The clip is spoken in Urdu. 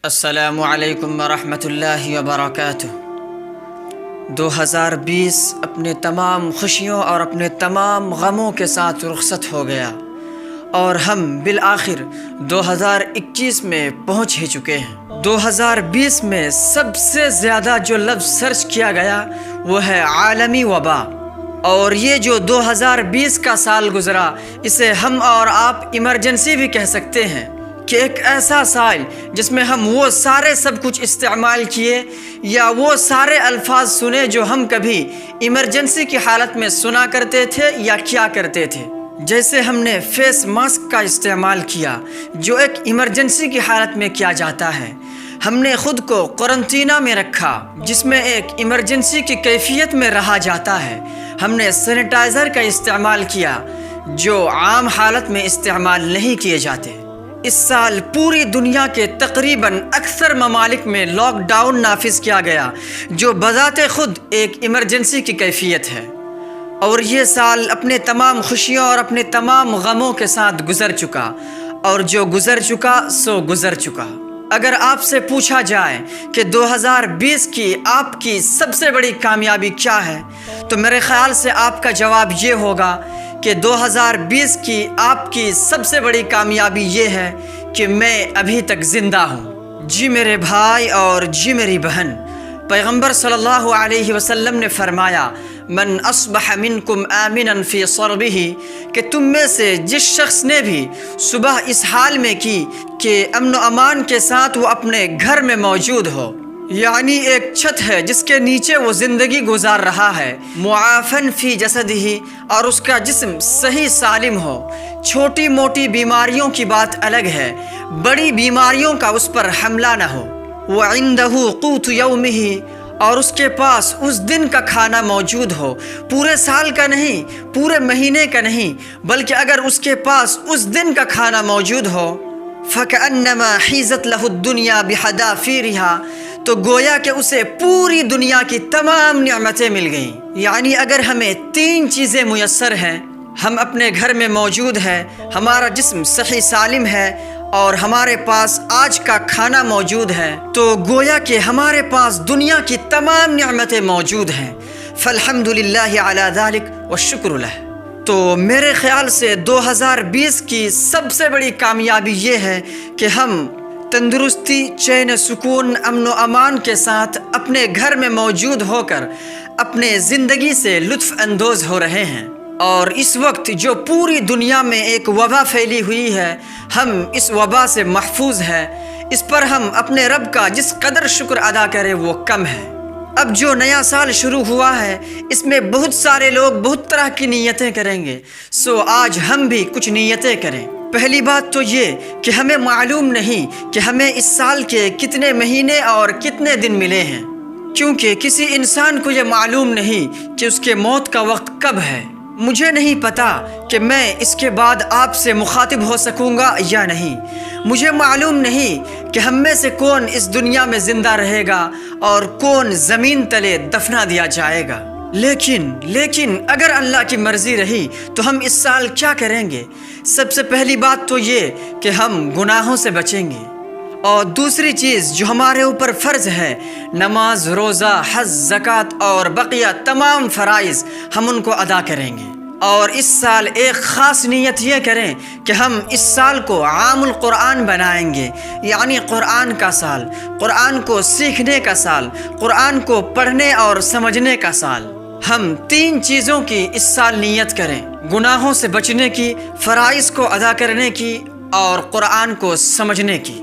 السلام علیکم ورحمۃ اللہ وبرکاتہ۔ 2020 اپنے تمام خوشیوں اور اپنے تمام غموں کے ساتھ رخصت ہو گیا اور ہم بالآخر 2021 میں پہنچ ہی چکے ہیں۔ 2020 میں سب سے زیادہ جو لفظ سرچ کیا گیا وہ ہے عالمی وبا، اور یہ جو 2020 کا سال گزرا اسے ہم اور آپ ایمرجنسی بھی کہہ سکتے ہیں کہ ایک ایسا سال جس میں ہم وہ سارے سب کچھ استعمال کیے یا وہ سارے الفاظ سنے جو ہم کبھی ایمرجنسی کی حالت میں سنا کرتے تھے یا کیا کرتے تھے۔ جیسے ہم نے فیس ماسک کا استعمال کیا جو ایک ایمرجنسی کی حالت میں کیا جاتا ہے، ہم نے خود کو قرنطینہ میں رکھا جس میں ایک ایمرجنسی کی کیفیت میں رہا جاتا ہے، ہم نے سینیٹائزر کا استعمال کیا جو عام حالت میں استعمال نہیں کیے جاتے۔ اس سال پوری دنیا کے تقریباً اکثر ممالک میں لاک ڈاؤن نافذ کیا گیا جو بذات خود ایک ایمرجنسی کی کیفیت ہے، اور یہ سال اپنے تمام خوشیوں اور اپنے تمام غموں کے ساتھ گزر چکا، اور جو گزر چکا سو گزر چکا۔ اگر آپ سے پوچھا جائے کہ 2020 کی آپ کی سب سے بڑی کامیابی کیا ہے تو میرے خیال سے آپ کا جواب یہ ہوگا کہ 2020 کی آپ کی سب سے بڑی کامیابی یہ ہے کہ میں ابھی تک زندہ ہوں۔ جی میرے بھائی اور جی میری بہن، پیغمبر صلی اللہ علیہ وسلم نے فرمایا، من اصبح منکم آمنا فی صربہ، کہ تم میں سے جس شخص نے بھی صبح اس حال میں کی کہ امن و امان کے ساتھ وہ اپنے گھر میں موجود ہو، یعنی ایک چھت ہے جس کے نیچے وہ زندگی گزار رہا ہے، معافن فی جسدہ، اور اس کا جسم صحیح سالم ہو، چھوٹی موٹی بیماریوں کی بات الگ ہے، بڑی بیماریوں کا اس پر حملہ نہ ہو، وعندہ قوت یومہ، اور اس کے پاس اس دن کا کھانا موجود ہو، پورے سال کا نہیں، پورے مہینے کا نہیں، بلکہ اگر اس کے پاس اس دن کا کھانا موجود ہو، فَكَأَنَّمَا حِيزَتْ لَهُ الدُّنْيَا بِحَذَافِيرِهَا، تو گویا کہ اسے پوری دنیا کی تمام نعمتیں مل گئیں۔ یعنی اگر ہمیں تین چیزیں میسر ہیں، ہم اپنے گھر میں موجود ہیں، ہمارا جسم صحیح سالم ہے، اور ہمارے پاس آج کا کھانا موجود ہے، تو گویا کہ ہمارے پاس دنیا کی تمام نعمتیں موجود ہیں۔ فالحمد للہ علی ذلک والشکر لہ۔ تو میرے خیال سے 2020 کی سب سے بڑی کامیابی یہ ہے کہ ہم تندرستی، چین سکون، امن و امان کے ساتھ اپنے گھر میں موجود ہو کر اپنے زندگی سے لطف اندوز ہو رہے ہیں، اور اس وقت جو پوری دنیا میں ایک وبا پھیلی ہوئی ہے، ہم اس وبا سے محفوظ ہیں۔ اس پر ہم اپنے رب کا جس قدر شکر ادا کریں وہ کم ہے۔ اب جو نیا سال شروع ہوا ہے اس میں بہت سارے لوگ بہت طرح کی نیتیں کریں گے، سو آج ہم بھی کچھ نیتیں کریں۔ پہلی بات تو یہ کہ ہمیں معلوم نہیں کہ ہمیں اس سال کے کتنے مہینے اور کتنے دن ملے ہیں، کیونکہ کسی انسان کو یہ معلوم نہیں کہ اس کے موت کا وقت کب ہے۔ مجھے نہیں پتا کہ میں اس کے بعد آپ سے مخاطب ہو سکوں گا یا نہیں، مجھے معلوم نہیں کہ ہم میں سے کون اس دنیا میں زندہ رہے گا اور کون زمین تلے دفنا دیا جائے گا، لیکن اگر اللہ کی مرضی رہی تو ہم اس سال کیا کریں گے؟ سب سے پہلی بات تو یہ کہ ہم گناہوں سے بچیں گے، اور دوسری چیز جو ہمارے اوپر فرض ہے، نماز، روزہ، حج، زکوٰۃ اور بقیہ تمام فرائض ہم ان کو ادا کریں گے۔ اور اس سال ایک خاص نیت یہ کریں کہ ہم اس سال کو عام القرآن بنائیں گے، یعنی قرآن کا سال، قرآن کو سیکھنے کا سال، قرآن کو پڑھنے اور سمجھنے کا سال۔ ہم تین چیزوں کی اس سال نیت کریں، گناہوں سے بچنے کی، فرائض کو ادا کرنے کی، اور قرآن کو سمجھنے کی۔